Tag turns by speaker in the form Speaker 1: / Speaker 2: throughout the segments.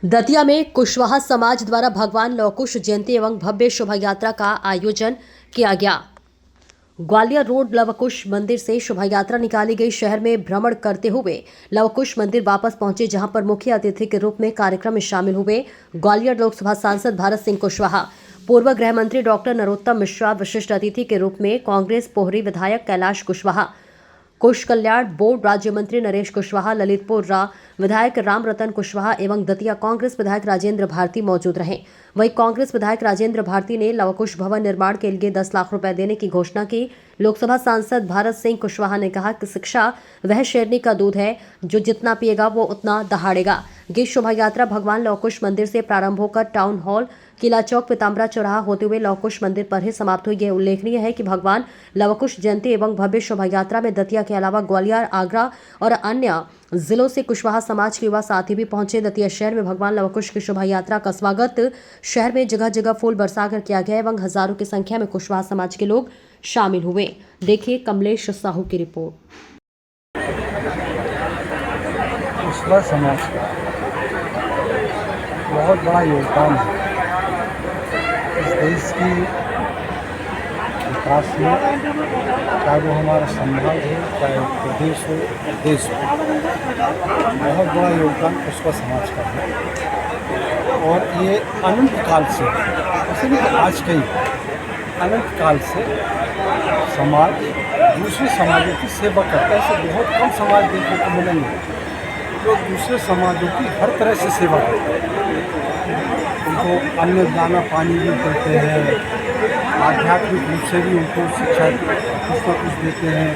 Speaker 1: दतिया में कुशवाहा समाज द्वारा भगवान लव कुश जयंती एवं भव्य शोभा यात्रा का आयोजन किया गया। ग्वालियर रोड लव कुश मंदिर से शोभा यात्रा निकाली गई। शहर में भ्रमण करते हुए लव कुश मंदिर वापस पहुंचे, जहां पर मुख्य अतिथि के रूप में कार्यक्रम में शामिल हुए ग्वालियर लोकसभा सांसद भारत सिंह कुशवाहा, पूर्व गृह मंत्री डॉक्टर नरोत्तम मिश्रा, विशिष्ट अतिथि के रूप में कांग्रेस पोहरी विधायक कैलाश कुशवाहा, कुश कल्याण बोर्ड राज्य मंत्री नरेश कुशवाहा, ललितपुर विधायक राम रतन कुशवाहा एवं दतिया कांग्रेस विधायक राजेंद्र भारती मौजूद रहे। वहीं कांग्रेस विधायक राजेंद्र भारती ने लवकुश भवन निर्माण के लिए 10 लाख रुपए देने की घोषणा की। लोकसभा सांसद भारत सिंह कुशवाहा ने कहा कि शिक्षा वह शेरनी का दूध है, जो जितना पिएगा वो उतना दहाड़ेगा। ये शोभा यात्रा भगवान लवकुश मंदिर से प्रारंभ होकर टाउन हॉल, किला चौक, पीताम्बरा चौराहा होते हुए लवकुश मंदिर पर ही समाप्त हुई। यह उल्लेखनीय है कि भगवान लवकुश जयंती एवं भव्य शोभा यात्रा में दतिया के अलावा ग्वालियर, आगरा और अन्य जिलों से कुशवाहा समाज के युवा साथी भी पहुंचे। दतिया शहर में भगवान लवकुश की शोभा यात्रा का स्वागत शहर में जगह जगह फूल बरसाकर किया गया एवं हजारों की संख्या में कुशवाहा समाज के लोग शामिल हुए। देखिए कमलेश साहू की रिपोर्ट।
Speaker 2: कुशवाहा समाज का बहुत बड़ा योगदान है इस देश की विकास में, चाहे वो हमारा समाज हो, चाहे प्रदेश हो, देश हो। बहुत बड़ा योगदान कुशवाहा समाज का है और ये अनंत काल से, इसलिए आज के अनंत काल से समाज दूसरे समाजों की सेवा करता है। ऐसे बहुत कम समाज देखने को मिलेंगे जो दूसरे समाजों की हर तरह से सेवा करते हैं। उनको अन्न दाना पानी भी देते हैं, आध्यात्मिक रूप से भी उनको शिक्षा कुछ न कुछ देते हैं।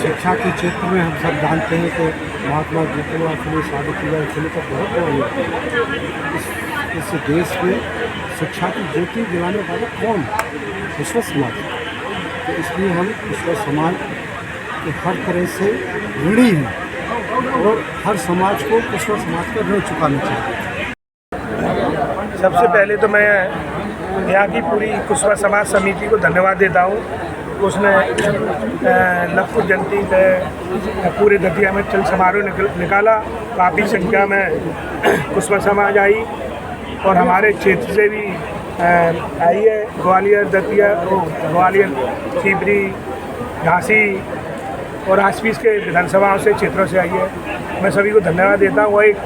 Speaker 2: शिक्षा के क्षेत्र में हम सब जानते हैं कि महात्मा ज्योतिबा फुले, सावित्रीबाई फुले का बहुत बड़ा योगदान। इस देश में शिक्षा की ज्योति दिलाने वाले कौन? कुशवाहा समाज। तो इसलिए हम कुशवाहा समाज के हर तरह से ऋणी हैं और हर समाज को कुशवाहा समाज का ऋण चुकाना चाहिए।
Speaker 3: सबसे पहले तो मैं यहाँ की पूरी कुशवाहा समाज समिति को धन्यवाद देता हूँ। उसने लवकुश जयंती पे पूरे दतिया में चल समारोह निकाला। काफ़ी संख्या में कुशवाहा समाज आई और हमारे क्षेत्र से भी आई है। ग्वालियर, दतिया, ग्वालियर, सीपरी, झांसी और आसपास के विधानसभाओं से, क्षेत्रों से आई है। मैं सभी को धन्यवाद देता हूँ। एक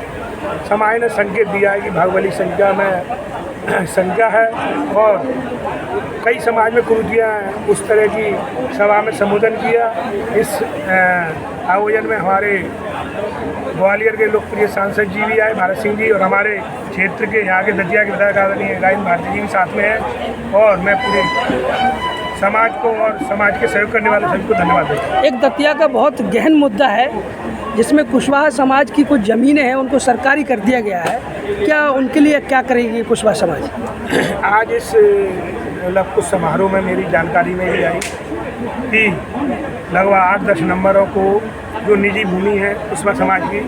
Speaker 3: समाज ने संकेत दिया है कि बाहुबली संख्या में संख्या है और कई समाज में कुरीतियाँ उस तरह की सभा में संबोधन किया। इस आयोजन में हमारे ग्वालियर के लोकप्रिय सांसद जी भी आए, भारत सिंह जी, और हमारे क्षेत्र के यहाँ के दतिया के विधायक आदरणीय राजेंद्र भारती जी भी साथ में हैं। और मैं पूरे समाज को और समाज के सहयोग करने वाले सभी को धन्यवाद देता हूँ।
Speaker 4: एक दतिया का बहुत गहन मुद्दा है जिसमें कुशवाहा समाज की कुछ ज़मीनें हैं उनको सरकारी कर दिया गया है। क्या उनके लिए क्या करेगी कुशवाहा समाज?
Speaker 3: आज इस लवकुश समारोह में मेरी जानकारी में ये आई कि लगभग 8-10 नंबरों को जो निजी भूमि है कुशवाहा समाज की,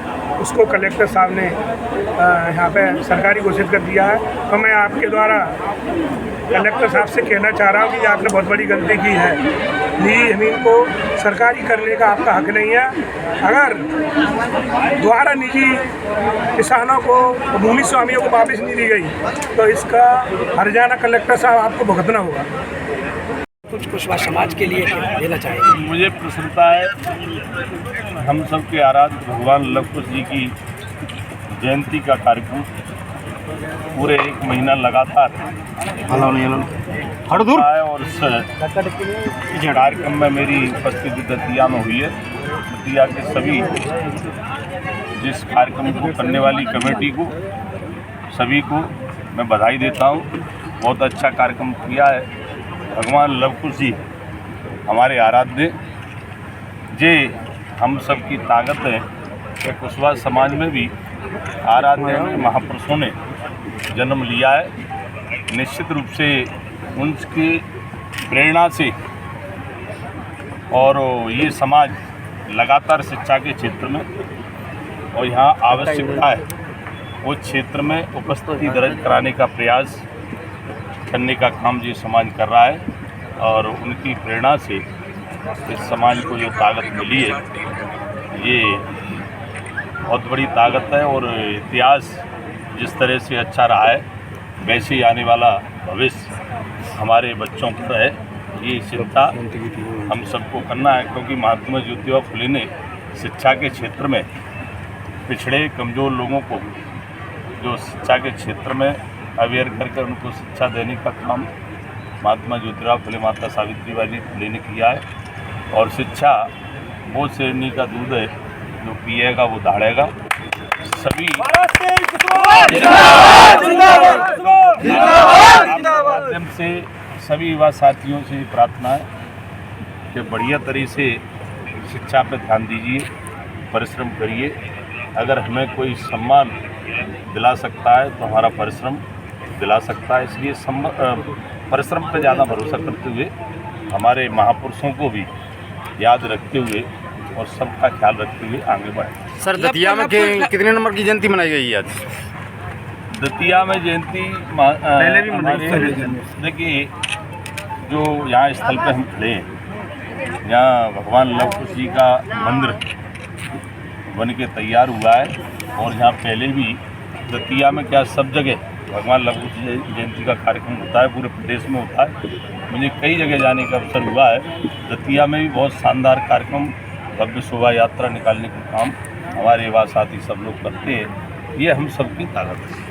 Speaker 3: उसको कलेक्टर साहब ने यहाँ पे सरकारी घोषित कर दिया है। तो मैं आपके द्वारा कलेक्टर साहब से कहना चाह रहा हूँ कि आपने बहुत बड़ी गलती की है। निजी ज़मीन को सरकारी करने का आपका हक नहीं है। अगर द्वारा निजी किसानों को, भूमि स्वामियों को वापस नहीं दी गई तो इसका हर्जाना कलेक्टर साहब आपको भुगतना होगा।
Speaker 4: कुछ कुशवाहा समाज के लिए देना चाहिए।
Speaker 5: मुझे प्रसन्नता है हम सब के आराध्य भगवान लवकुश जी की जयंती का कार्यक्रम पूरे 1 महीना लगातार है और इस कार्यक्रम में मेरी उपस्थिति दतिया में हुई है। दतिया के सभी जिस कार्यक्रम को करने वाली कमेटी को, सभी को मैं बधाई देता हूँ। बहुत अच्छा कार्यक्रम किया है। भगवान लवकुश जी हमारे आराध्य, जे हम सब की ताकत है कि कुशवाहा समाज में भी आराध्य महापुरुषों ने जन्म लिया है। निश्चित रूप से उनकी प्रेरणा से और ये समाज लगातार शिक्षा के क्षेत्र में और यहाँ आवश्यकता है वो क्षेत्र में उपस्थिति दर्ज कराने का प्रयास करने का काम ये समाज कर रहा है। और उनकी प्रेरणा से इस समाज को जो ताकत मिली है, ये बहुत बड़ी ताकत है और इतिहास जिस तरह से अच्छा रहा है वैसे ही आने वाला भविष्य हमारे बच्चों पर है, ये चिंता हम सबको करना है। क्योंकि महात्मा ज्योतिबा फुले ने शिक्षा के क्षेत्र में पिछड़े कमज़ोर लोगों को जो शिक्षा के क्षेत्र में अवेयर करके उनको शिक्षा देने का काम महात्मा ज्योतिबा फुले माता सावित्रीबाई फुले ने किया है। और शिक्षा वो श्रेणी का दूध है जो पिएगा वो दहाड़ेगा। सभी माध्यम से सभी युवा साथियों से प्रार्थना है कि बढ़िया तरीके से शिक्षा पर ध्यान दीजिए, परिश्रम करिए। अगर हमें कोई सम्मान दिला सकता है तो हमारा परिश्रम दिला सकता है। इसलिए परिश्रम पर ज़्यादा भरोसा करते हुए हमारे महापुरुषों को भी याद रखते हुए और सबका ख्याल रखते हुए आगे बढ़े।
Speaker 6: सर दतिया में कितने नंबर की जयंती मनाई गई है आज?
Speaker 5: दतिया में जयंती पहले भी मनाई। देखिए, जो यहाँ स्थल पे हम खड़े हैं, यहाँ भगवान लव कुश जी का मंदिर बन के तैयार हुआ है। और यहाँ पहले भी दतिया में क्या सब जगह भगवान लव कुश जयंती का कार्यक्रम होता है, पूरे प्रदेश में होता है। मुझे कई जगह जाने का अवसर हुआ है। दतिया में भी बहुत शानदार कार्यक्रम, भव्य शोभा यात्रा निकालने का काम हमारे युवा साथी सब लोग करते हैं। ये हम सबकी ताकत है।